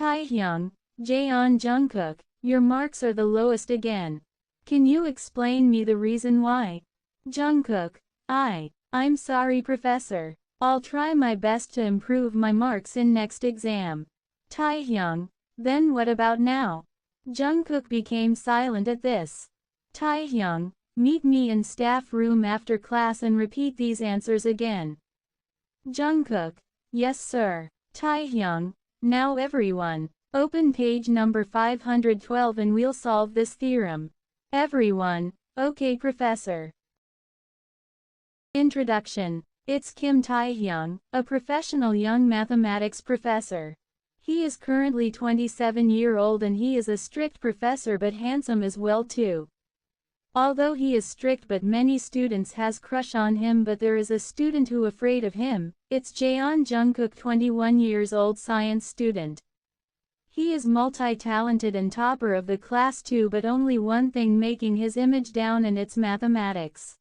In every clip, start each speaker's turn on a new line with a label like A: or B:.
A: Taehyung, Jaeon Jungkook, your marks are the lowest again. Can you explain me the reason why? Jungkook, I'm sorry professor. I'll try my best to improve my marks in next exam. Taehyung, then what about now? Jungkook became silent at this. Taehyung, meet me in staff room after class and repeat these answers again. Jungkook, yes sir. Taehyung, now everyone, open page number 512 and we'll solve this theorem. Everyone, okay professor. Introduction. It's Kim Taehyung, a professional young mathematics professor. He is currently 27-year-old and he is a strict professor but handsome as well too. Although he is strict but many students has crush on him, but there is a student who afraid of him. It's Jaeon Jungkook, 21 years old, science student. He is multi-talented and topper of the class too, but only one thing making his image down and it's mathematics.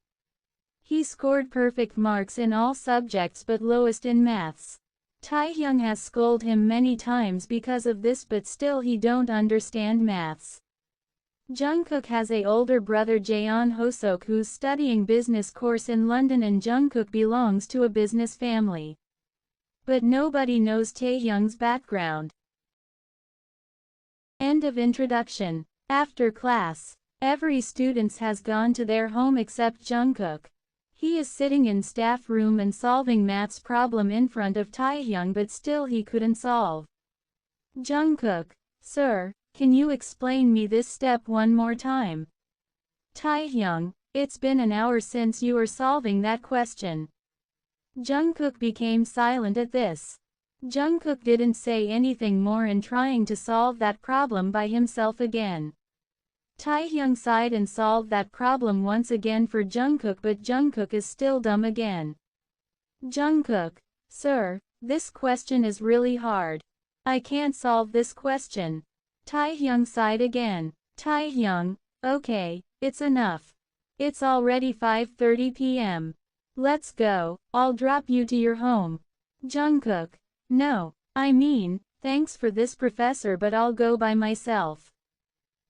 A: He scored perfect marks in all subjects but lowest in maths. Taehyung has scolded him many times because of this, but still he don't understand maths. Jungkook has a older brother Jaeon Hosok who's studying business course in London, and Jungkook belongs to a business family. But nobody knows Taehyung's background. End of introduction. After class, every student has gone to their home except Jungkook. He is sitting in staff room and solving maths problem in front of Taehyung, but still he couldn't solve. Jungkook, sir, can you explain me this step one more time? Taehyung, it's been an hour since you were solving that question. Jungkook became silent at this. Jungkook didn't say anything more and trying to solve that problem by himself again. Taehyung sighed and solved that problem once again for Jungkook, but Jungkook is still dumb again. Jungkook, sir, this question is really hard. I can't solve this question. Taehyung sighed again. Taehyung, okay, it's enough. It's already 5:30 p.m. Let's go, I'll drop you to your home. Jungkook, no, I mean, thanks for this professor, but I'll go by myself.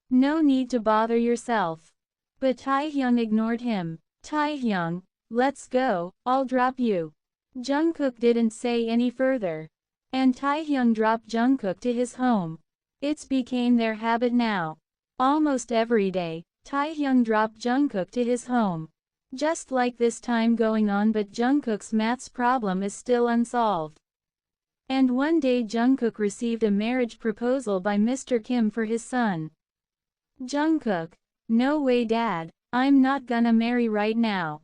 A: No need to bother yourself. But Taehyung ignored him. Taehyung, let's go, I'll drop you. Jungkook didn't say any further. And Taehyung dropped Jungkook to his home. It's became their habit now. Almost every day, Taehyung dropped Jungkook to his home. Just like this time going on, but Jungkook's maths problem is still unsolved. And one day Jungkook received a marriage proposal by Mr. Kim for his son. Jungkook, no way dad, I'm not gonna marry right now.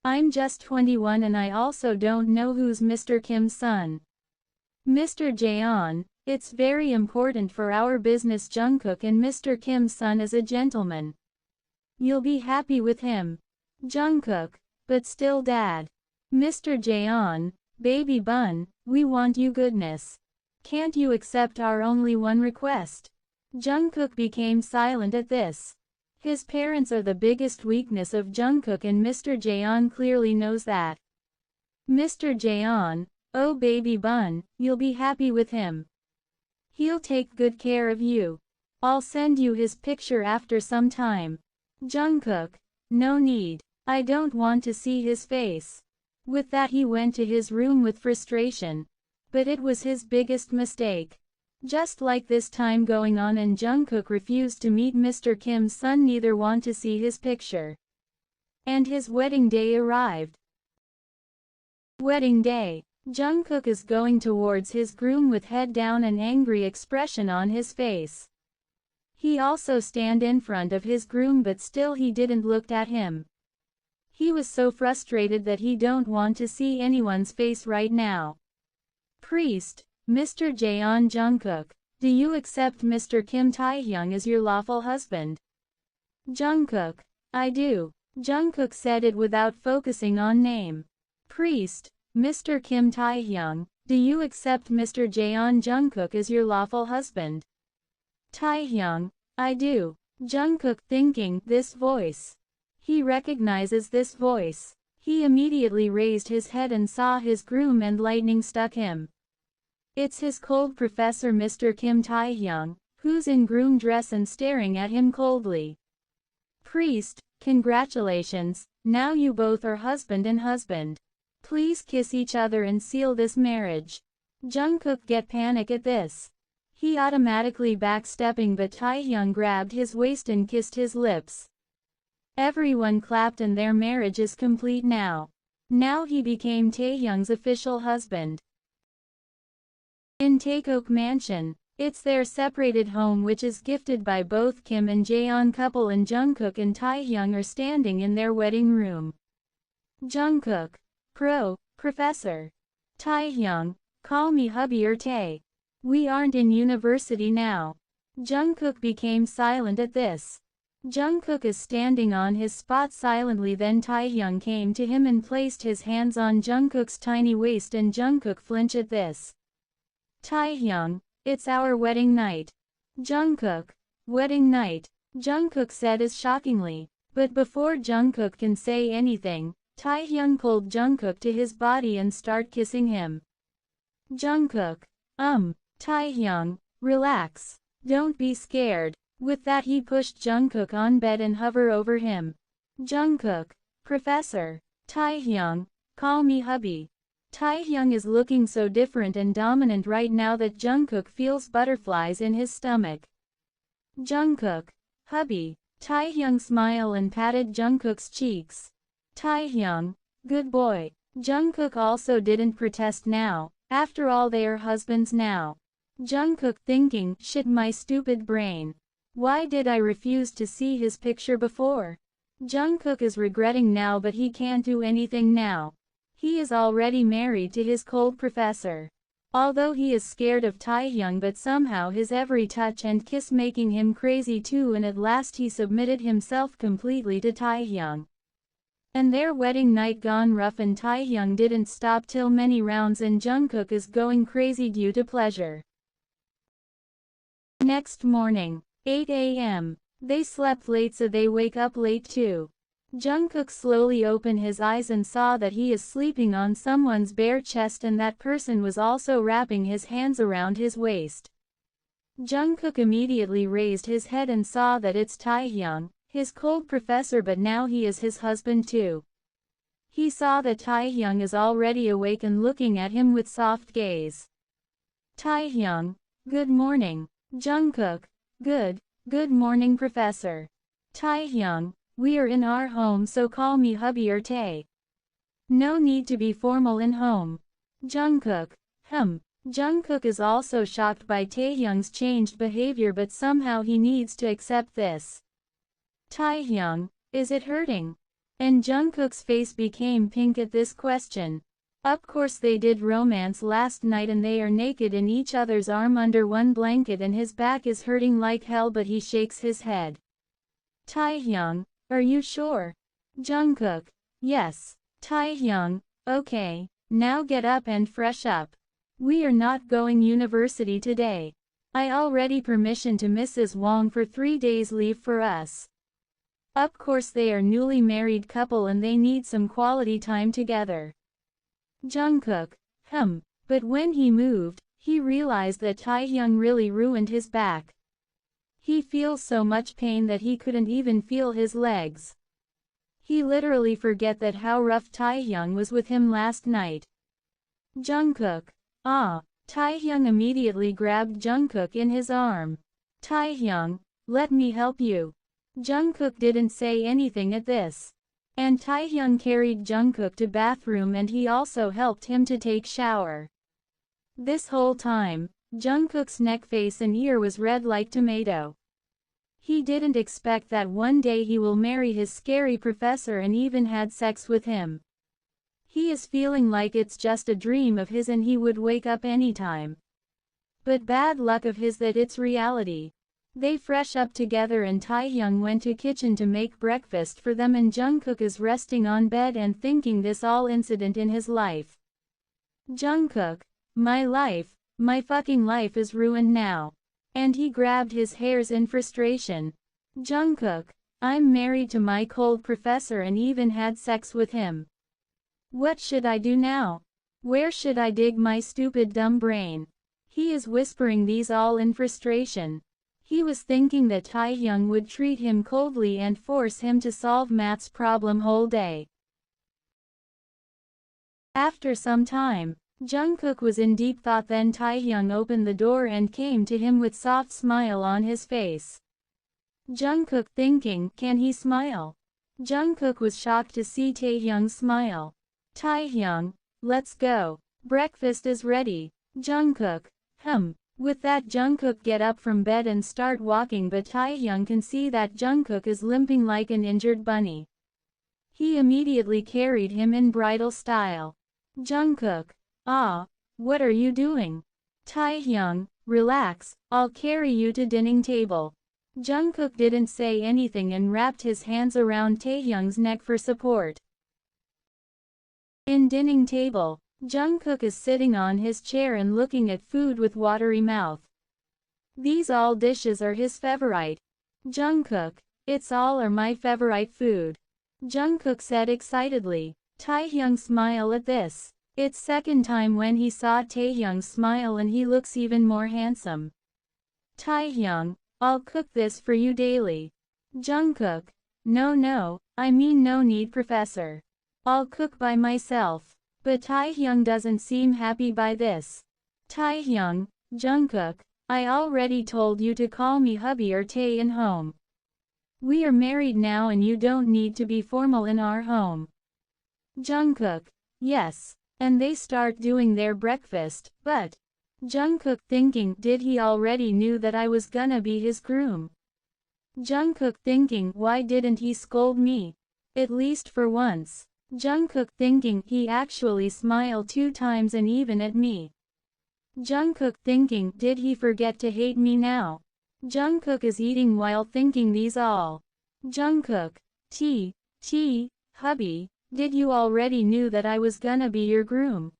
A: I'm just 21 and I also don't know who's Mr. Kim's son. Mr. Jaeon, it's very important for our business. Jungkook and Mr. Kim's son is a gentleman. You'll be happy with him. Jungkook, but still dad. Mr. Jaeon, baby bun, we want you goodness. Can't you accept our only one request? Jungkook became silent at this. His parents are the biggest weakness of Jungkook and Mr. Jaeon clearly knows that. Mr. Jaeon, oh baby bun, you'll be happy with him. He'll take good care of you. I'll send you his picture after some time. Jungkook, no need. I don't want to see his face. With that he went to his room with frustration. But it was his biggest mistake. Just like this time going on, and Jungkook refused to meet Mr. Kim's son, neither want to see his picture. And his wedding day arrived. Wedding day. Jungkook is going towards his groom with head down and angry expression on his face. He also stand in front of his groom, but still he didn't look at him. He was so frustrated that he don't want to see anyone's face right now. Priest, Mr. Jaeon Jungkook, do you accept Mr. Kim Taehyung as your lawful husband? Jungkook, I do. Jungkook said it without focusing on name. Priest, Mr. Kim Taehyung, do you accept Mr. Jaeon Jungkook as your lawful husband? Taehyung, I do. Jungkook thinking, this voice. He recognizes this voice. He immediately raised his head and saw his groom, and lightning struck him. It's his cold professor Mr. Kim Taehyung, who's in groom dress and staring at him coldly. Priest, congratulations, now you both are husband and husband. Please kiss each other and seal this marriage. Jungkook get panic at this. He automatically backstepping but Taehyung grabbed his waist and kissed his lips. Everyone clapped and their marriage is complete now. Now he became Taehyung's official husband. In Taekook Mansion, it's their separated home which is gifted by both Kim and Jaeon couple and Jungkook and Taehyung are standing in their wedding room. Jungkook, Professor. Taehyung, call me hubby or Tae. We aren't in university now. Jungkook became silent at this. Jungkook is standing on his spot silently, then Taehyung came to him and placed his hands on Jungkook's tiny waist and Jungkook flinched at this. Taehyung, it's our wedding night. Jungkook, wedding night, Jungkook said as shockingly. But before Jungkook can say anything, Taehyung pulled Jungkook to his body and started kissing him. Jungkook, Taehyung, relax. Don't be scared. With that he pushed Jungkook on bed and hovered over him. Jungkook, Professor. Taehyung, call me hubby. Taehyung is looking so different and dominant right now that Jungkook feels butterflies in his stomach. Jungkook, hubby. Taehyung smiled and patted Jungkook's cheeks. Taehyung, good boy. Jungkook also didn't protest now. After all, they are husbands now. Jungkook thinking, shit, my stupid brain. Why did I refuse to see his picture before? Jungkook is regretting now, but he can't do anything now. He is already married to his cold professor. Although he is scared of Taehyung, but somehow his every touch and kiss making him crazy too, and at last he submitted himself completely to Taehyung. And their wedding night gone rough and Taehyung didn't stop till many rounds and Jungkook is going crazy due to pleasure. Next morning, 8 a.m. They slept late so they wake up late too. Jungkook slowly opened his eyes and saw that he is sleeping on someone's bare chest and that person was also wrapping his hands around his waist. Jungkook immediately raised his head and saw that it's Taehyung, his cold professor, but now he is his husband too. He saw that Taehyung is already awake and looking at him with soft gaze. Taehyung, good morning. Jungkook, good morning professor. Taehyung, we are in our home so call me hubby or Tae. No need to be formal in home. Jungkook, Jungkook is also shocked by Taehyung's changed behavior, but somehow he needs to accept this. Taehyung, is it hurting? And Jungkook's face became pink at this question. Of course they did romance last night and they are naked in each other's arm under one blanket and his back is hurting like hell, but he shakes his head. Taehyung, are you sure? Jungkook, yes. Taehyung, okay, now get up and fresh up. We are not going university today. I already permission to Mrs. Wong for 3 days leave for us. Of course they are newly married couple and they need some quality time together. Jungkook, but when he moved, he realized that Taehyung really ruined his back. He feels so much pain that he couldn't even feel his legs. He literally forget that how rough Taehyung was with him last night. Jungkook, Taehyung immediately grabbed Jungkook in his arm. Taehyung, let me help you. Jungkook didn't say anything at this. And Taehyung carried Jungkook to bathroom and he also helped him to take shower. This whole time, Jungkook's neck, face and ear was red like tomato. He didn't expect that one day he will marry his scary professor and even had sex with him. He is feeling like it's just a dream of his and he would wake up anytime. But bad luck of his that it's reality. They fresh up together and Taehyung went to kitchen to make breakfast for them and Jungkook is resting on bed and thinking this all incident in his life. Jungkook, my fucking life is ruined now. And he grabbed his hairs in frustration. Jungkook, I'm married to my cold professor and even had sex with him. What should I do now? Where should I dig my stupid dumb brain? He is whispering these all in frustration. He was thinking that Taehyung would treat him coldly and force him to solve maths problem whole day. After some time, Jungkook was in deep thought. Then Taehyung opened the door and came to him with soft smile on his face. Jungkook thinking, can he smile? Jungkook was shocked to see Taehyung smile. Taehyung, let's go. Breakfast is ready. Jungkook, With that Jungkook get up from bed and start walking, but Taehyung can see that Jungkook is limping like an injured bunny. He immediately carried him in bridal style. Jungkook, what are you doing? Taehyung, relax, I'll carry you to dining table. Jungkook didn't say anything and wrapped his hands around Taehyung's neck for support. In dining table, Jungkook is sitting on his chair and looking at food with watery mouth. These all dishes are his favorite. Jungkook, it's all are my favorite food. Jungkook said excitedly. Taehyung smiled at this. It's second time when he saw Taehyung smile and he looks even more handsome. Taehyung, I'll cook this for you daily. Jungkook, no, I mean no need professor. I'll cook by myself. But Taehyung doesn't seem happy by this. Taehyung, Jungkook, I already told you to call me hubby or Tae in home. We are married now and you don't need to be formal in our home. Jungkook, yes. And they start doing their breakfast, but Jungkook thinking, did he already knew that I was gonna be his groom? Jungkook thinking, why didn't he scold me? At least for once. Jungkook thinking, he actually smiled 2 times and even at me. Jungkook thinking, did he forget to hate me now? Jungkook is eating while thinking these all. Jungkook, hubby, did you already knew that I was gonna be your groom?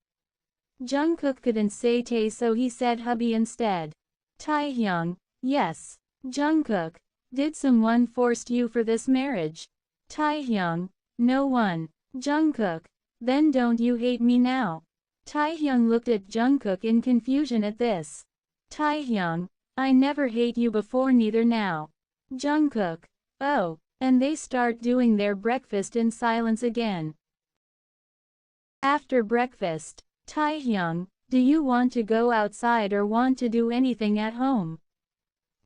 A: Jungkook couldn't say Tae, so he said hubby instead. Taehyung, yes. Jungkook, did someone forced you for this marriage? Taehyung, no one. Jungkook, then don't you hate me now? Taehyung looked at Jungkook in confusion at this. Taehyung, I never hate you before, neither now. Jungkook, oh. And they start doing their breakfast in silence again. After breakfast, Taehyung, do you want to go outside or want to do anything at home?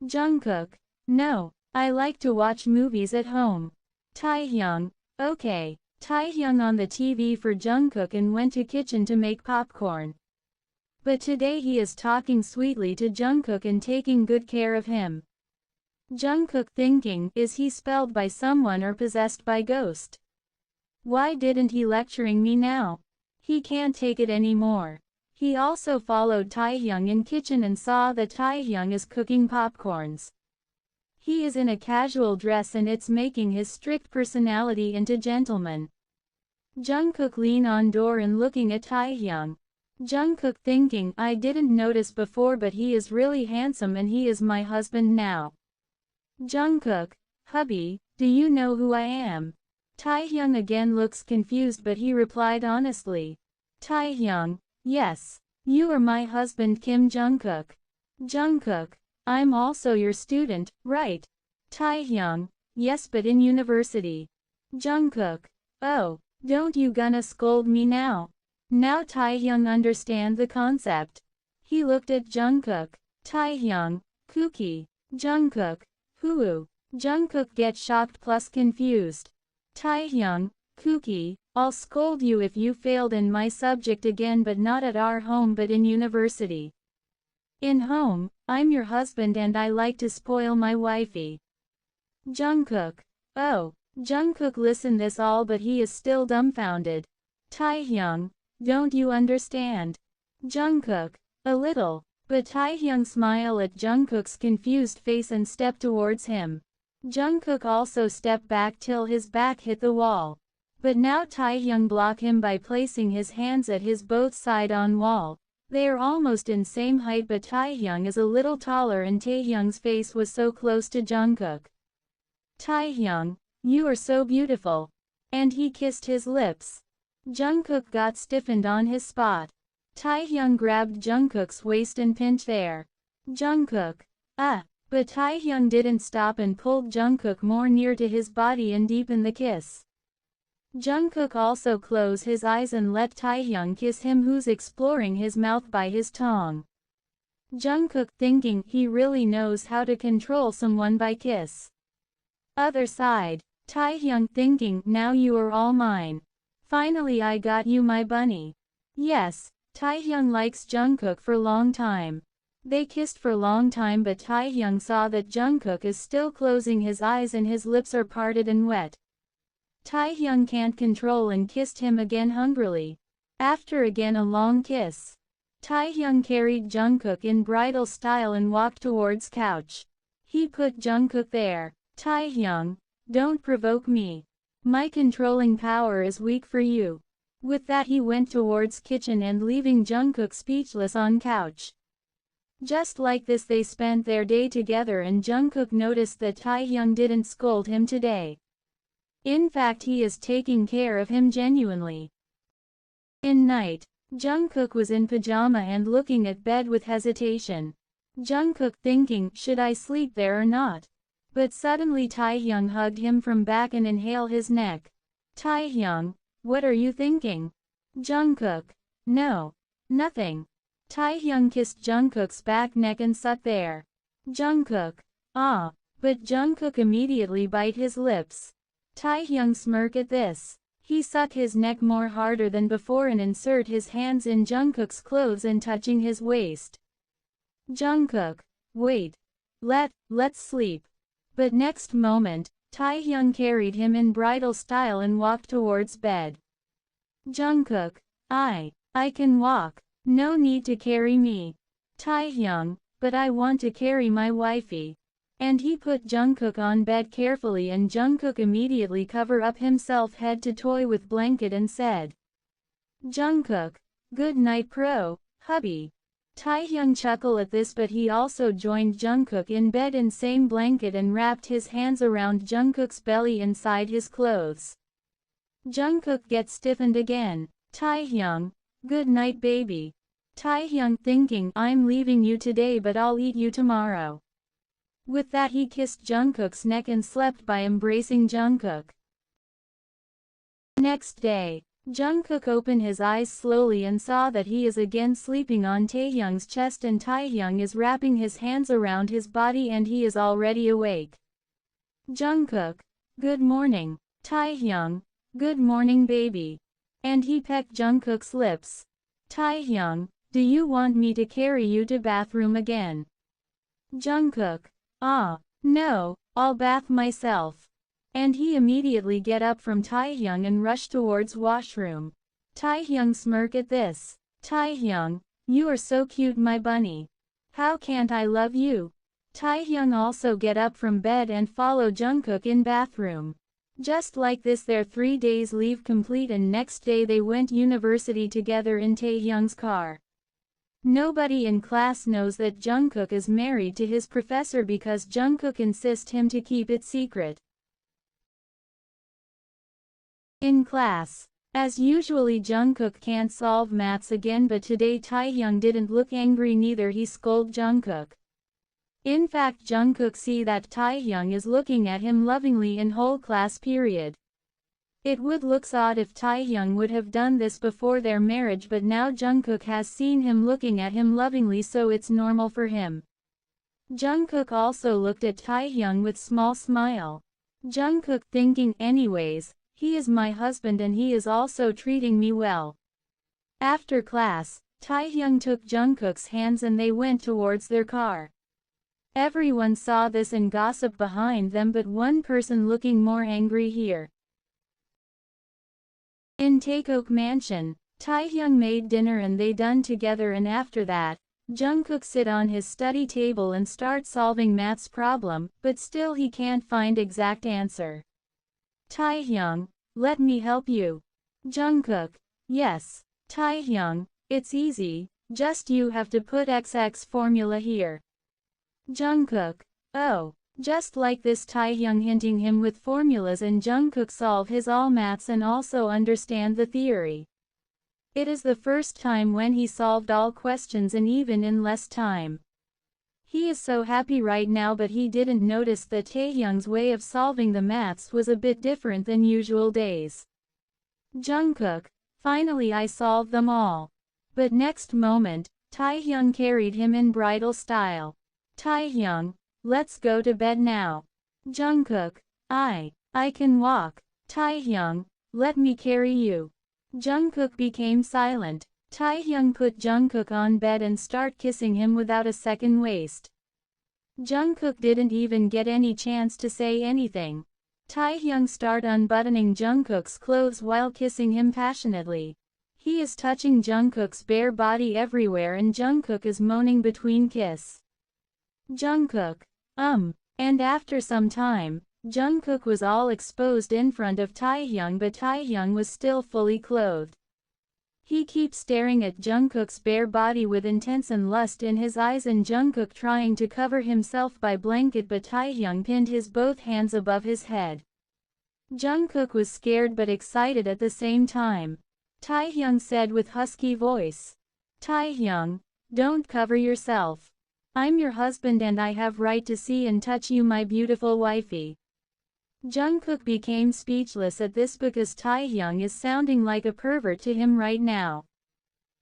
A: Jungkook, no, I like to watch movies at home. Taehyung, okay. Taehyung on the TV for Jungkook and went to kitchen to make popcorn. But today he is talking sweetly to Jungkook and taking good care of him. Jungkook thinking, is he spelled by someone or possessed by ghost? Why didn't he lecturing me now? He can't take it anymore. He also followed Taehyung in kitchen and saw that Taehyung is cooking popcorns. He is in a casual dress and it's making his strict personality into gentleman. Jungkook lean on door and looking at Taehyung. Jungkook thinking, I didn't notice before, but he is really handsome and he is my husband now. Jungkook, hubby, do you know who I am? Taehyung again looks confused, but he replied honestly. Taehyung, yes. You are my husband Kim Jungkook. Jungkook, I'm also your student, right? Taehyung, yes, but in university. Jungkook, oh, don't you gonna scold me now? Now Taehyung understand the concept. He looked at Jungkook. Taehyung, kooky. Jungkook, hoo. Jungkook get shocked plus confused. Taehyung, kooky, I'll scold you if you failed in my subject again, but not at our home but in university. In home, I'm your husband and I like to spoil my wifey. Jungkook, oh. Jungkook listened this all but he is still dumbfounded. Taehyung, don't you understand? Jungkook, a little. But Taehyung smiled at Jungkook's confused face and stepped towards him. Jungkook also stepped back till his back hit the wall. But now Taehyung blocked him by placing his hands at his both side on wall. They are almost in same height, but Taehyung is a little taller and Taehyung's face was so close to Jungkook. Taehyung, you are so beautiful. And he kissed his lips. Jungkook got stiffened on his spot. Taehyung grabbed Jungkook's waist and pinched there. Jungkook. But Taehyung didn't stop and pulled Jungkook more near to his body and deepened the kiss. Jungkook also closed his eyes and let Taehyung kiss him, who's exploring his mouth by his tongue. Jungkook thinking he really knows how to control someone by kiss. Other side, Taehyung thinking, now you are all mine. Finally I got you, my bunny. Yes, Taehyung likes Jungkook for long time. They kissed for long time, but Taehyung saw that Jungkook is still closing his eyes and his lips are parted and wet. Taehyung can't control and kissed him again hungrily. After again a long kiss, Taehyung carried Jungkook in bridal style and walked towards couch. He put Jungkook there. Taehyung, don't provoke me. My controlling power is weak for you. With that he went towards kitchen and leaving Jungkook speechless on couch. Just like this they spent their day together, and Jungkook noticed that Taehyung didn't scold him today. In fact, he is taking care of him genuinely. In night, Jungkook was in pajama and looking at bed with hesitation. Jungkook thinking, should I sleep there or not? But suddenly Taehyung hugged him from back and inhaled his neck. Taehyung, what are you thinking? Jungkook, no, nothing. Taehyung kissed Jungkook's back neck and sat there. Jungkook, but Jungkook immediately bite his lips. Taehyung smirk at this. He suck his neck more harder than before and insert his hands in Jungkook's clothes and touching his waist. Jungkook, wait. Let's sleep. But next moment, Taehyung carried him in bridal style and walked towards bed. Jungkook, I can walk. No need to carry me. Taehyung, but I want to carry my wifey. And he put Jungkook on bed carefully, and Jungkook immediately cover up himself head to toe with blanket and said, Jungkook, good night pro, hubby. Taehyung chuckled at this, but he also joined Jungkook in bed in same blanket and wrapped his hands around Jungkook's belly inside his clothes. Jungkook gets stiffened again. Taehyung, good night baby. Taehyung thinking, I'm leaving you today but I'll eat you tomorrow. With that he kissed Jungkook's neck and slept by embracing Jungkook. Next day, Jungkook opened his eyes slowly and saw that he is again sleeping on Taehyung's chest, and Taehyung is wrapping his hands around his body and he is already awake. Jungkook, good morning. Taehyung, good morning baby. And he pecked Jungkook's lips. Taehyung, do you want me to carry you to bathroom again? Jungkook, no, I'll bath myself. And he immediately get up from Taehyung and rush towards washroom. Taehyung smirk at this. Taehyung, you are so cute my bunny. How can't I love you? Taehyung also get up from bed and follow Jungkook in bathroom. Just like this their 3 days leave complete, and next day they went university together in Taehyung's car. Nobody in class knows that Jungkook is married to his professor because Jungkook insists him to keep it secret. In class, as usually Jungkook can't solve maths again, but today Taehyung didn't look angry, neither he scold Jungkook. In fact, Jungkook see that Taehyung is looking at him lovingly in whole class period. It would look odd if Taehyung would have done this before their marriage, but now Jungkook has seen him looking at him lovingly, so it's normal for him. Jungkook also looked at Taehyung with small smile. Jungkook thinking, anyways, he is my husband and he is also treating me well. After class, Taehyung took Jungkook's hands and they went towards their car. Everyone saw this and gossiped behind them, but one person looking more angry here. In Taekook mansion, Taehyung made dinner and they done together, and after that, Jungkook sit on his study table and start solving maths problem, but still he can't find exact answer. Taehyung, let me help you. Jungkook, yes. Taehyung, it's easy, just you have to put XX formula here. Jungkook, oh. Just like this Taehyung hinting him with formulas, and Jungkook solve his all maths and also understand the theory. It is the first time when he solved all questions and even in less time. He is so happy right now, but he didn't notice that Taehyung's way of solving the maths was a bit different than usual days. Jungkook, finally I solved them all. But next moment, Taehyung carried him in bridal style. Taehyung, let's go to bed now. Jungkook, I can walk. Taehyung, let me carry you. Jungkook became silent. Taehyung put Jungkook on bed and start kissing him without a second waste. Jungkook didn't even get any chance to say anything. Taehyung start unbuttoning Jungkook's clothes while kissing him passionately. He is touching Jungkook's bare body everywhere and Jungkook is moaning between kiss. Jungkook, and after some time, Jungkook was all exposed in front of Taehyung, but Taehyung was still fully clothed. He keeps staring at Jungkook's bare body with intense and lust in his eyes, and Jungkook trying to cover himself by blanket, but Taehyung pinned his both hands above his head. Jungkook was scared but excited at the same time. Taehyung said with husky voice, "Taehyung, don't cover yourself. I'm your husband and I have right to see and touch you, my beautiful wifey." Jungkook became speechless at this because Taehyung is sounding like a pervert to him right now.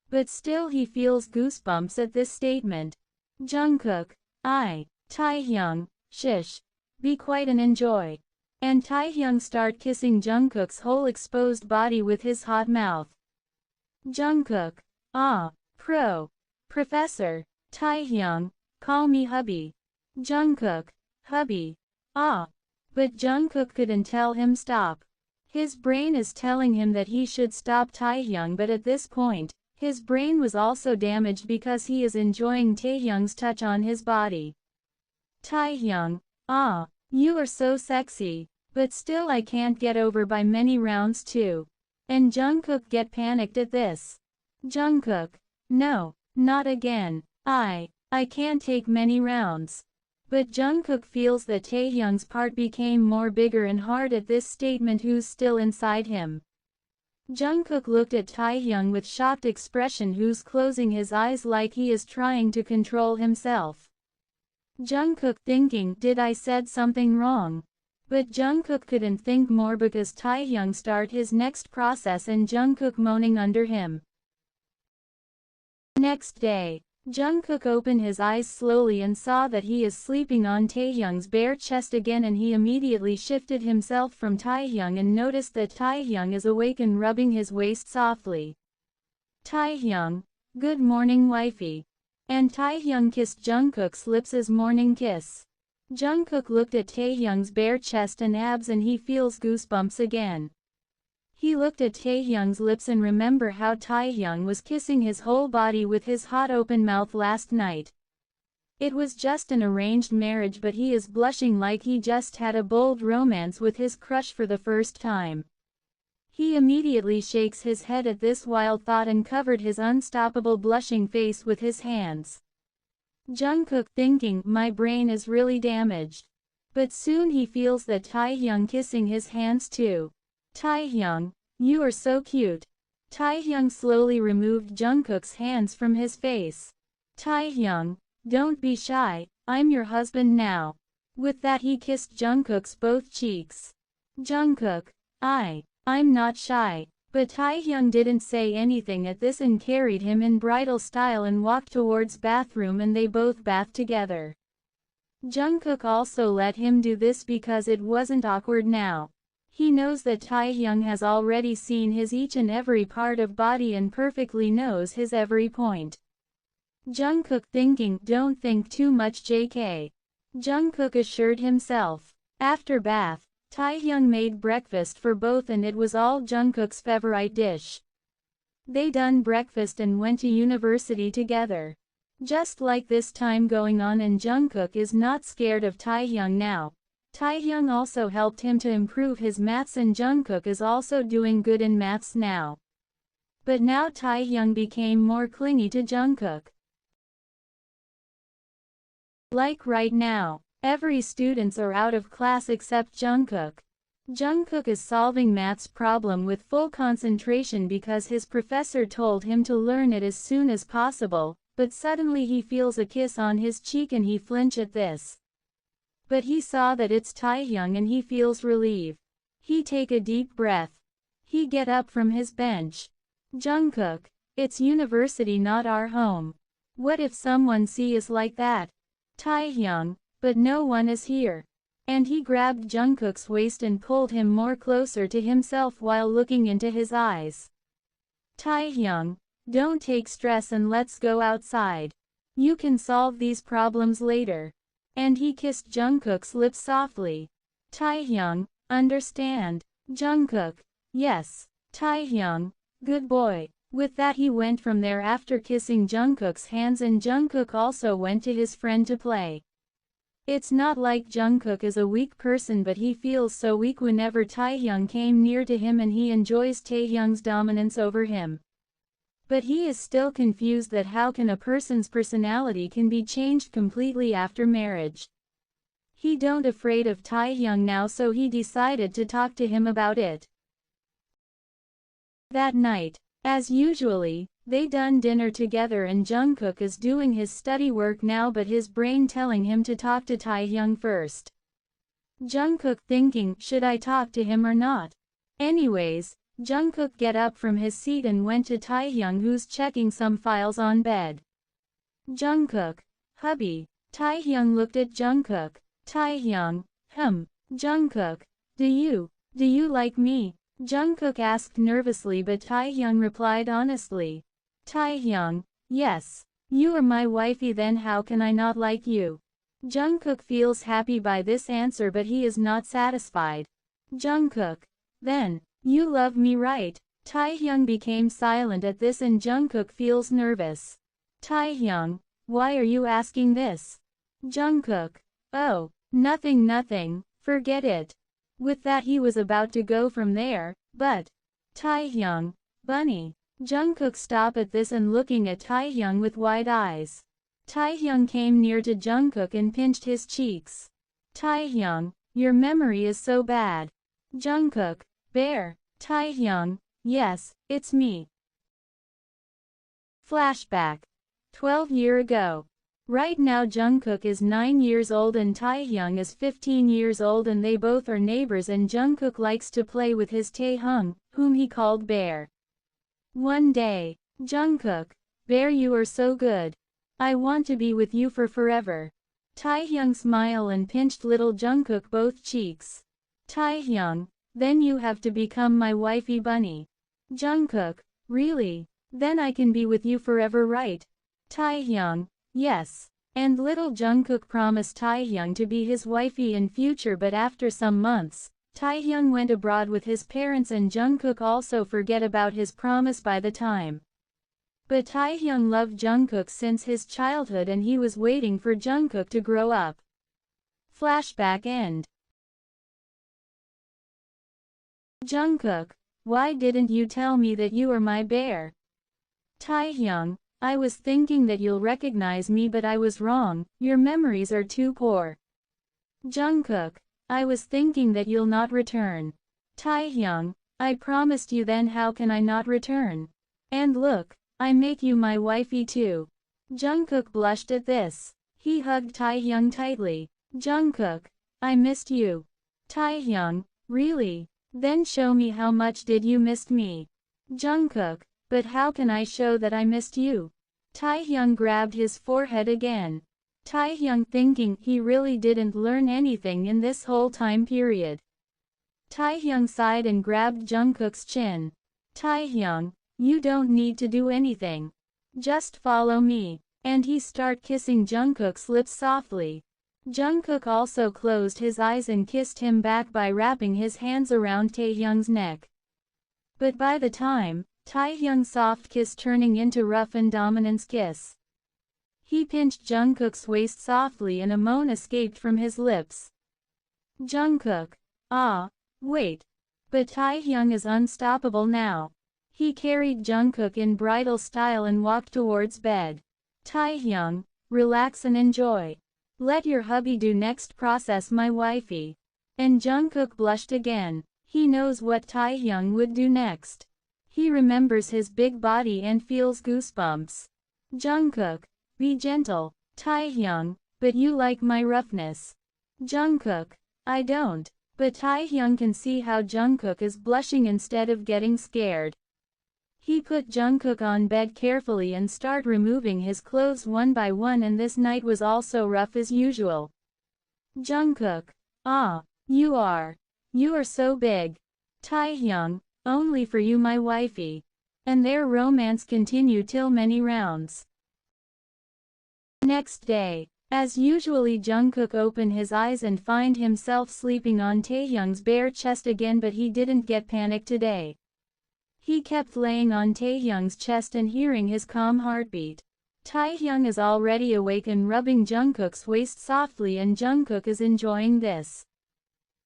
A: But still he feels goosebumps at this statement. Jungkook, Taehyung, shish, be quiet and enjoy. And Taehyung start kissing Jungkook's whole exposed body with his hot mouth. Jungkook, Professor. Taehyung, call me hubby. Jungkook, hubby, But Jungkook couldn't tell him stop. His brain is telling him that he should stop Taehyung, but at this point, his brain was also damaged because he is enjoying Taehyung's touch on his body. Taehyung, you are so sexy, but still I can't get over by many rounds too. And Jungkook get panicked at this. Jungkook, no, not again. I can't take many rounds. But Jungkook feels that Taehyung's part became more bigger and hard at this statement, who's still inside him. Jungkook looked at Taehyung with shocked expression, who's closing his eyes like he is trying to control himself. Jungkook thinking, did I said something wrong? But Jungkook couldn't think more because Taehyung start his next process and Jungkook moaning under him. Next day, Jungkook opened his eyes slowly and saw that he is sleeping on Taehyung's bare chest again, and he immediately shifted himself from Taehyung and noticed that Taehyung is awake and rubbing his waist softly. Taehyung, good morning wifey. And Taehyung kissed Jungkook's lips as morning kiss. Jungkook looked at Taehyung's bare chest and abs and he feels goosebumps again. He looked at Taehyung's lips and remember how Taehyung was kissing his whole body with his hot open mouth last night. It was just an arranged marriage, but he is blushing like he just had a bold romance with his crush for the first time. He immediately shakes his head at this wild thought and covered his unstoppable blushing face with his hands. Jungkook thinking, my brain is really damaged. But soon he feels that Taehyung kissing his hands too. Taehyung, you are so cute. Taehyung slowly removed Jungkook's hands from his face. Taehyung, don't be shy, I'm your husband now. With that he kissed Jungkook's both cheeks. Jungkook, I'm not shy. But Taehyung didn't say anything at this and carried him in bridal style and walked towards bathroom, and they both bathed together. Jungkook also let him do this because it wasn't awkward now. He knows that Taehyung has already seen his each and every part of body and perfectly knows his every point. Jungkook thinking, don't think too much JK. Jungkook assured himself. After bath, Taehyung made breakfast for both and it was all Jungkook's favorite dish. They done breakfast and went to university together. Just like this time going on, and Jungkook is not scared of Taehyung now. Taehyung also helped him to improve his maths and Jungkook is also doing good in maths now. But now Taehyung became more clingy to Jungkook. Like right now, every students are out of class except Jungkook. Jungkook is solving maths problem with full concentration because his professor told him to learn it as soon as possible, but suddenly he feels a kiss on his cheek and he flinch at this. But he saw that it's Taehyung and he feels relief. He take a deep breath. He get up from his bench. Jungkook, it's university not our home. What if someone see us like that? Taehyung, but no one is here. And he grabbed Jungkook's waist and pulled him more closer to himself while looking into his eyes. Taehyung, don't take stress and let's go outside. You can solve these problems later. And he kissed Jungkook's lips softly. Taehyung, understand. Jungkook, yes. Taehyung, good boy. With that he went from there after kissing Jungkook's hands, and Jungkook also went to his friend to play. It's not like Jungkook is a weak person, but he feels so weak whenever Taehyung came near to him, and he enjoys Taehyung's dominance over him. But he is still confused that how can a person's personality can be changed completely after marriage. He don't afraid of Taehyung now, so he decided to talk to him about it. That night, as usually, they done dinner together and Jungkook is doing his study work now, but his brain telling him to talk to Taehyung first. Jungkook thinking, should I talk to him or not? Anyways, Jungkook get up from his seat and went to Taehyung, who's checking some files on bed. Jungkook, hubby. Taehyung looked at Jungkook. Taehyung, Jungkook, do you like me? Jungkook asked nervously, but Taehyung replied honestly. Taehyung, yes. You are my wifey, then how can I not like you? Jungkook feels happy by this answer, but he is not satisfied. Jungkook, then, you love me right? Taehyung became silent at this and Jungkook feels nervous. Taehyung, why are you asking this? Jungkook, oh, nothing, forget it. With that he was about to go from there, but, Taehyung, bunny. Jungkook stopped at this and looking at Taehyung with wide eyes. Taehyung came near to Jungkook and pinched his cheeks. Taehyung, your memory is so bad. Jungkook, bear. Taehyung, yes, it's me. Flashback. 12 years ago. Right now Jungkook is 9 years old and Taehyung is 15 years old, and they both are neighbors, and Jungkook likes to play with his Taehyung, whom he called Bear. One day, Jungkook, Bear, you are so good. I want to be with you for forever. Taehyung smiled and pinched little Jungkook both cheeks. Taehyung, then you have to become my wifey bunny. Jungkook, really? Then I can be with you forever, right? Taehyung, yes. And little Jungkook promised Taehyung to be his wifey in future, but after some months, Taehyung went abroad with his parents and Jungkook also forget about his promise by the time. But Taehyung loved Jungkook since his childhood and he was waiting for Jungkook to grow up. Flashback end. Jungkook, why didn't you tell me that you are my bear? Taehyung, I was thinking that you'll recognize me, but I was wrong, your memories are too poor. Jungkook, I was thinking that you'll not return. Taehyung, I promised you, then how can I not return? And look, I make you my wifey too. Jungkook blushed at this. He hugged Taehyung tightly. Jungkook, I missed you. Taehyung, really? Then show me how much did you miss me. Jungkook, but how can I show that I missed you? Taehyung grabbed his forehead again. Taehyung thinking he really didn't learn anything in this whole time period. Taehyung sighed and grabbed Jungkook's chin. Taehyung, you don't need to do anything. Just follow me. And he start kissing Jungkook's lips softly. Jungkook also closed his eyes and kissed him back by wrapping his hands around Taehyung's neck. But by the time, Taehyung's soft kiss turning into rough and dominance kiss. He pinched Jungkook's waist softly and a moan escaped from his lips. Jungkook, ah, wait. But Taehyung is unstoppable now. He carried Jungkook in bridal style and walked towards bed. Taehyung, relax and enjoy. Let your hubby do next process, my wifey. And Jungkook blushed again. He knows what Taehyung would do next. He remembers his big body and feels goosebumps. Jungkook, be gentle. Taehyung, but you like my roughness. Jungkook, I don't. But Taehyung can see how Jungkook is blushing instead of getting scared. He put Jungkook on bed carefully and started removing his clothes one by one, and this night was also rough as usual. Jungkook, ah, you are so big. Taehyung, only for you my wifey. And their romance continued till many rounds. Next day, as usually, Jungkook opened his eyes and find himself sleeping on Taehyung's bare chest again, but he didn't get panicked today. He kept laying on Taehyung's chest and hearing his calm heartbeat. Taehyung is already awake and rubbing Jungkook's waist softly, and Jungkook is enjoying this.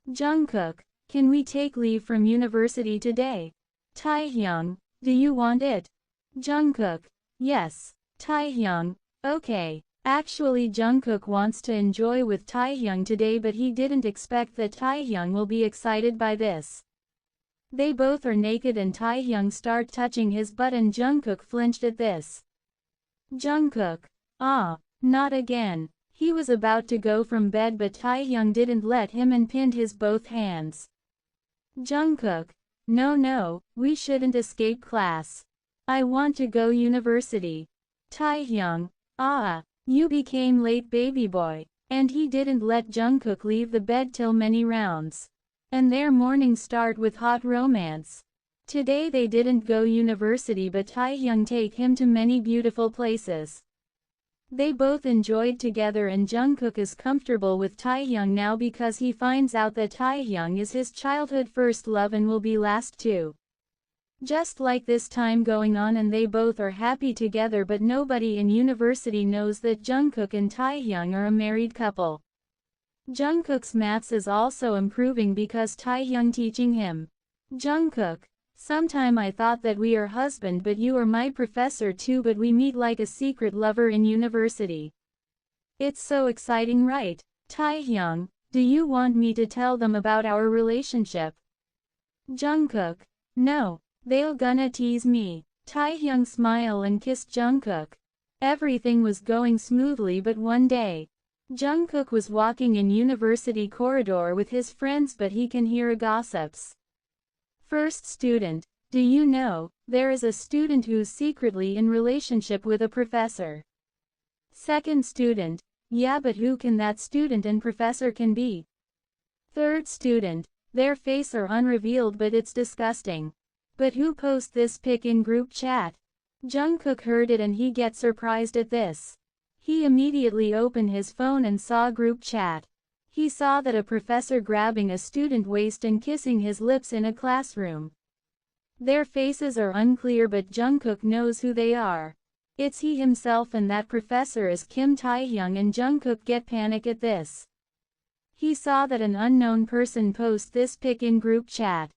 A: Jungkook, can we take leave from university today? Taehyung, do you want it? Jungkook, yes. Taehyung, okay. Actually, Jungkook wants to enjoy with Taehyung today, but he didn't expect that Taehyung will be excited by this. They both are naked and Taehyung start touching his butt, and Jungkook flinched at this. Jungkook, ah, not again. He was about to go from bed, but Taehyung didn't let him and pinned his both hands. Jungkook, no, we shouldn't escape class. I want to go university. Taehyung, ah. You became late, baby boy. And he didn't let Jungkook leave the bed till many rounds. And their morning start with hot romance. Today they didn't go university, but Taehyung take him to many beautiful places. They both enjoyed together, and Jungkook is comfortable with Taehyung now because he finds out that Taehyung is his childhood first love and will be last too. Just like this time going on, and they both are happy together, but nobody in university knows that Jungkook and Taehyung are a married couple. Jungkook's maths is also improving because Taehyung teaching him. Jungkook, sometime I thought that we are husband, but you are my professor too, but we meet like a secret lover in university. It's so exciting, right? Taehyung, do you want me to tell them about our relationship? Jungkook, no. They'll gonna tease me. Taehyung smiled and kissed Jungkook. Everything was going smoothly, but one day, Jungkook was walking in university corridor with his friends, but he can hear gossips. First student, do you know, there is a student who's secretly in relationship with a professor. Second student, yeah, but who can that student and professor can be? Third student, their face are unrevealed, but it's disgusting. But who post this pic in group chat? Jungkook heard it and he gets surprised at this. He immediately opened his phone and saw group chat. He saw that a professor grabbing a student waist and kissing his lips in a classroom. Their faces are unclear, but Jungkook knows who they are. It's he himself, and that professor is Kim Taehyung, and Jungkook get panic at this. He saw that an unknown person post this pic in group chat.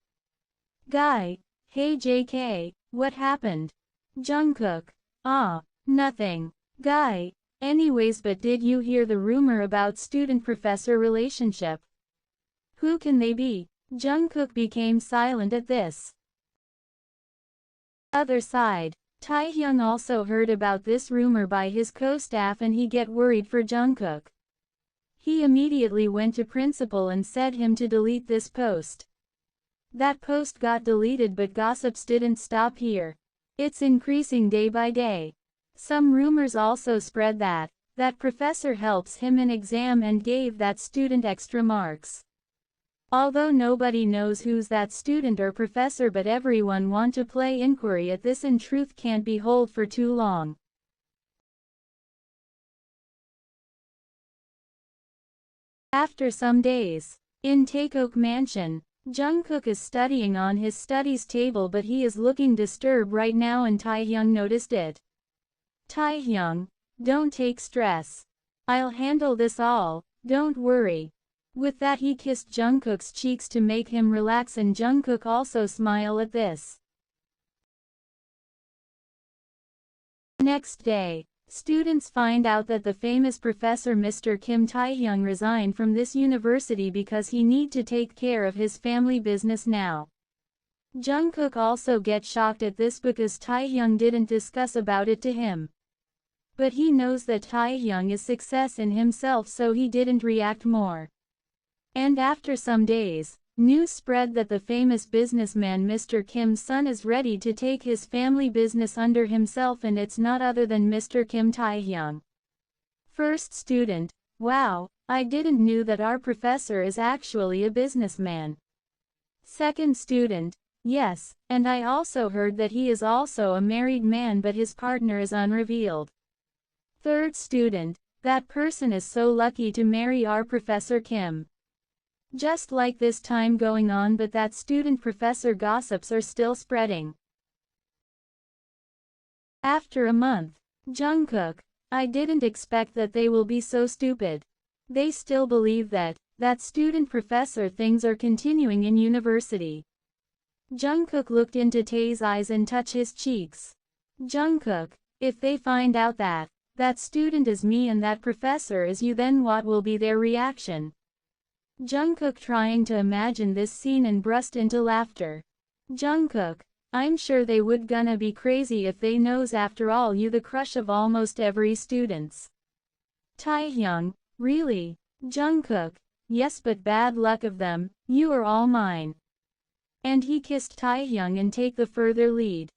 A: Guy, hey JK, what happened? Jungkook, ah, nothing. Guy, anyways, but did you hear the rumor about student-professor relationship? Who can they be? Jungkook became silent at this. Other side, Taehyung also heard about this rumor by his co-staff, and he get worried for Jungkook. He immediately went to principal and said him to delete this post. That post got deleted, but gossips didn't stop here. It's increasing day by day. Some rumors also spread that professor helps him in exam and gave that student extra marks. Although nobody knows who's that student or professor, but everyone want to play inquiry at this, and truth can't be hold for too long. After some days, in Taekook Mansion, Jungkook is studying on his studies table, but he is looking disturbed right now, and Taehyung noticed it. Taehyung, don't take stress. I'll handle this all, don't worry. With that, he kissed Jungkook's cheeks to make him relax, and Jungkook also smiled at this. Next day, Students find out that the famous professor Mr. Kim Taehyung resigned from this university because he need to take care of his family business now. Jungkook also gets shocked at this because Taehyung didn't discuss about it to him. But he knows that Taehyung is success in himself, so he didn't react more. And after some days, news spread that the famous businessman Mr. Kim's son is ready to take his family business under himself, and it's not other than Mr. Kim Taehyung. First student: wow, I didn't knew that our professor is actually a businessman. Second student: yes, and I also heard that he is also a married man but his partner is unrevealed. Third student: that person is so lucky to marry our Professor Kim. Just like this time going on, but that student-professor gossips are still spreading. After a month. Jungkook: I didn't expect that they will be so stupid. They still believe that student-professor things are continuing in university. Jungkook looked into Tae's eyes and touched his cheeks. Jungkook: if they find out that student is me and that professor is you, then what will be their reaction? Jungkook trying to imagine this scene and burst into laughter. Jungkook: I'm sure they would gonna be crazy if they knows, after all you the crush of almost every students. Taehyung: really? Jungkook: yes, but bad luck of them, you are all mine. And he kissed Taehyung and take the further lead.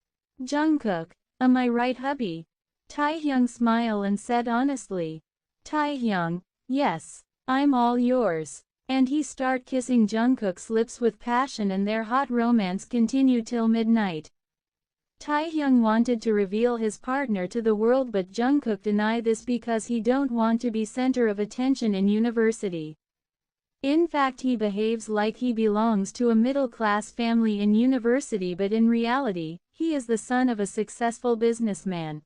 A: Jungkook: am I right, hubby? Taehyung smiled and said honestly. Taehyung: yes, I'm all yours. And he start kissing Jungkook's lips with passion, and their hot romance continued till midnight. Taehyung wanted to reveal his partner to the world, but Jungkook denied this because he don't want to be center of attention in university. In fact, he behaves like he belongs to a middle-class family in university, but in reality, he is the son of a successful businessman.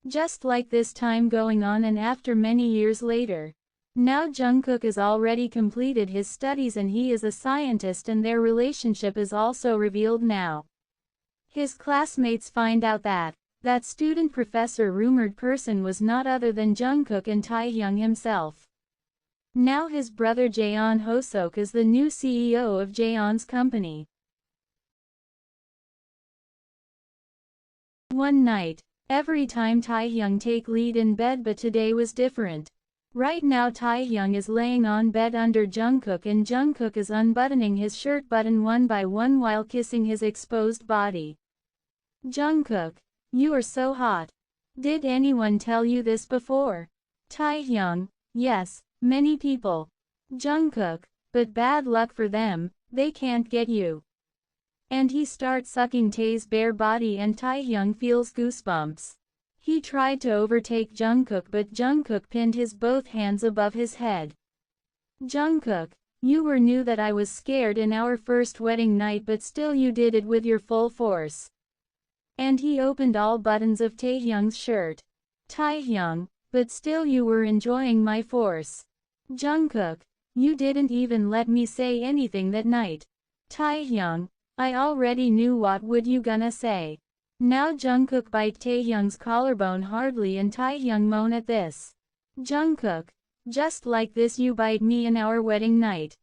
A: Just like this time going on, and after many years later. Now Jungkook has already completed his studies and he is a scientist, and their relationship is also revealed now. His classmates find out that student-professor rumored person was not other than Jungkook and Taehyung himself. Now his brother Jaeon Hosok is the new CEO of Jaeon's company. One night, every time Taehyung take lead in bed, but today was different. Right now Taehyung is laying on bed under Jungkook, and Jungkook is unbuttoning his shirt button one by one while kissing his exposed body. Jungkook: you are so hot. Did anyone tell you this before? Taehyung: yes, many people. Jungkook: but bad luck for them, they can't get you. And he starts sucking Tae's bare body and Taehyung feels goosebumps. He tried to overtake Jungkook, but Jungkook pinned his both hands above his head. Jungkook: you were knew that I was scared in our first wedding night, but still you did it with your full force. And he opened all buttons of Taehyung's shirt. Taehyung: but still you were enjoying my force. Jungkook: you didn't even let me say anything that night. Taehyung: I already knew what would you gonna say. Now Jungkook bite Taehyung's collarbone hardly, and Taehyung moan at this. Jungkook: just like this you bite me in our wedding night.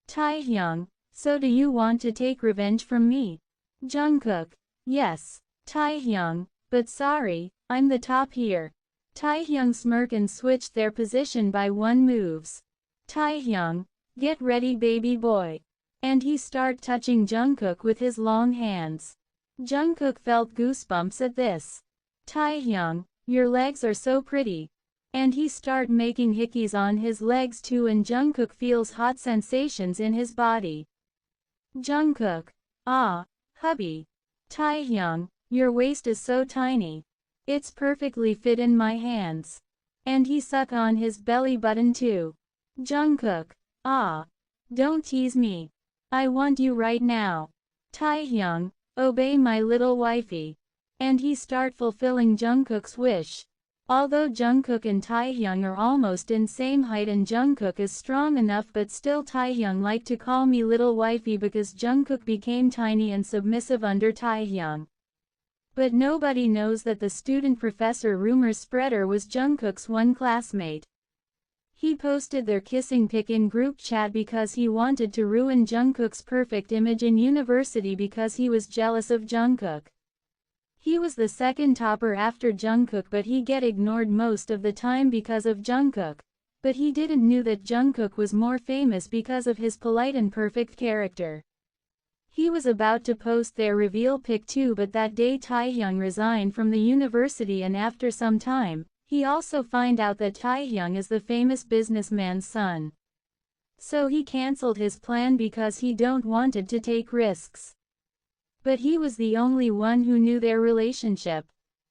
A: Taehyung: so do you want to take revenge from me? Jungkook: yes. Taehyung: but sorry, I'm the top here. Taehyung smirk and switched their position by one moves. Taehyung: get ready baby boy. And he start touching Jungkook with his long hands. Jungkook felt goosebumps at this. Taehyung: your legs are so pretty. And he start making hickeys on his legs too, and Jungkook feels hot sensations in his body. Jungkook: ah, hubby. Taehyung: your waist is so tiny. It's perfectly fit in my hands. And he suck on his belly button too. Jungkook: ah. Don't tease me. I want you right now. Taehyung: obey my little wifey. And he start fulfilling Jungkook's wish. Although Jungkook and Taehyung are almost in same height and Jungkook is strong enough, but still Taehyung like to call me little wifey because Jungkook became tiny and submissive under Taehyung. But nobody knows that the student professor rumor spreader was Jungkook's one classmate. He posted their kissing pic in group chat because he wanted to ruin Jungkook's perfect image in university because he was jealous of Jungkook. He was the second topper after Jungkook, but he get ignored most of the time because of Jungkook. But he didn't knew that Jungkook was more famous because of his polite and perfect character. He was about to post their reveal pic too, but that day Taehyung resigned from the university, and after some time, he also find out that Taehyung is the famous businessman's son. So he cancelled his plan because he don't wanted to take risks. But he was the only one who knew their relationship.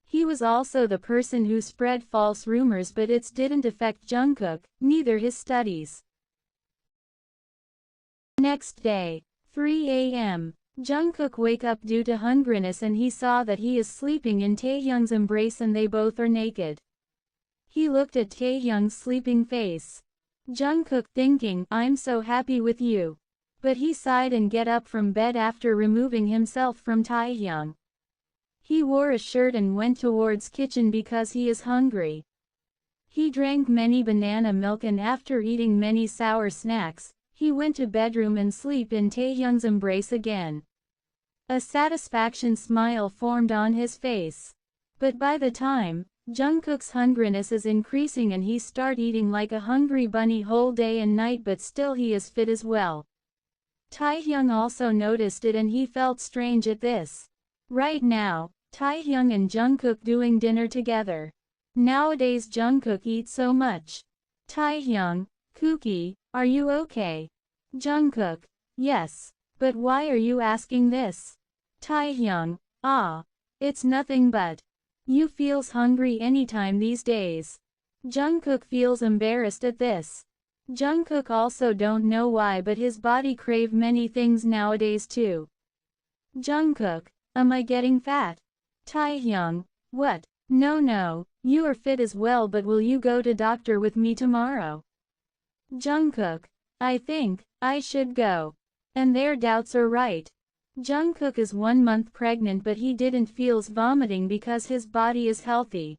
A: He was also the person who spread false rumors, but it didn't affect Jungkook, neither his studies. Next day, 3 a.m. Jungkook wake up due to hungriness and he saw that he is sleeping in Taehyung's embrace and they both are naked. He looked at Taehyung's sleeping face. Jungkook thinking, I'm so happy with you. But he sighed and get up from bed after removing himself from Taehyung. He wore a shirt and went towards kitchen because he is hungry. He drank many banana milk and after eating many sour snacks, he went to bedroom and sleep in Taehyung's embrace again. A satisfaction smile formed on his face. But by the time, Jungkook's hungriness is increasing and he start eating like a hungry bunny whole day and night, but still he is fit as well. Taehyung also noticed it and he felt strange at this. Right now, Taehyung and Jungkook doing dinner together. Nowadays Jungkook eats so much. Taehyung, Kooky, are you okay? Jungkook, yes. But why are you asking this? Taehyung, it's nothing but. You feels hungry anytime these days. Jungkook feels embarrassed at this. Jungkook also don't know why, but his body crave many things nowadays too. Jungkook, am I getting fat? Taehyung, what? No, you are fit as well, but will you go to doctor with me tomorrow? Jungkook, I think I should go. And their doubts are right. Jungkook is 1 month pregnant, but he didn't feels vomiting because his body is healthy.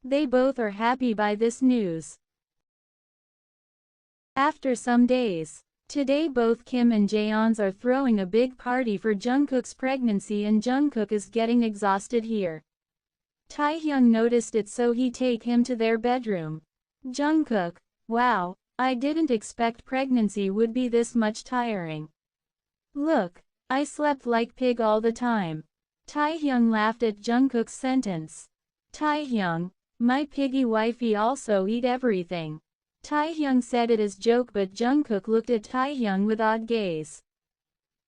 A: They both are happy by this news. After some days, today both Kim and Jaeons are throwing a big party for Jungkook's pregnancy and Jungkook is getting exhausted here. Taehyung noticed it, so he take him to their bedroom. Jungkook, wow, I didn't expect pregnancy would be this much tiring. Look, I slept like pig all the time. Taehyung laughed at Jungkook's sentence. Taehyung, my piggy wifey also eat everything. Taehyung said it as joke, but Jungkook looked at Taehyung with odd gaze.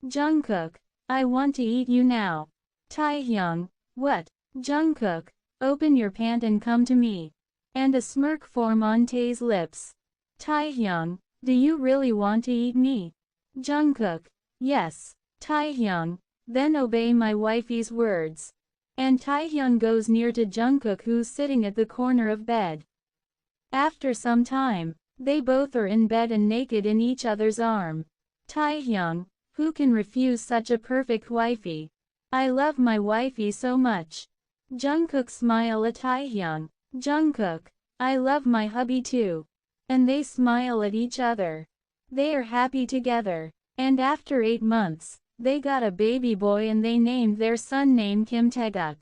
A: Jungkook, I want to eat you now. Taehyung, what? Jungkook, open your pant and come to me. And a smirk form on Tae's lips. Taehyung, do you really want to eat me? Jungkook, yes. Taehyung, then obey my wifey's words. And Taehyung goes near to Jungkook, who's sitting at the corner of bed. After some time, they both are in bed and naked in each other's arm. Taehyung, who can refuse such a perfect wifey? I love my wifey so much. Jungkook smile at Taehyung. Jungkook, I love my hubby too. And they smile at each other. They are happy together. And after 8 months, they got a baby boy and they named their son Kim Taeguk.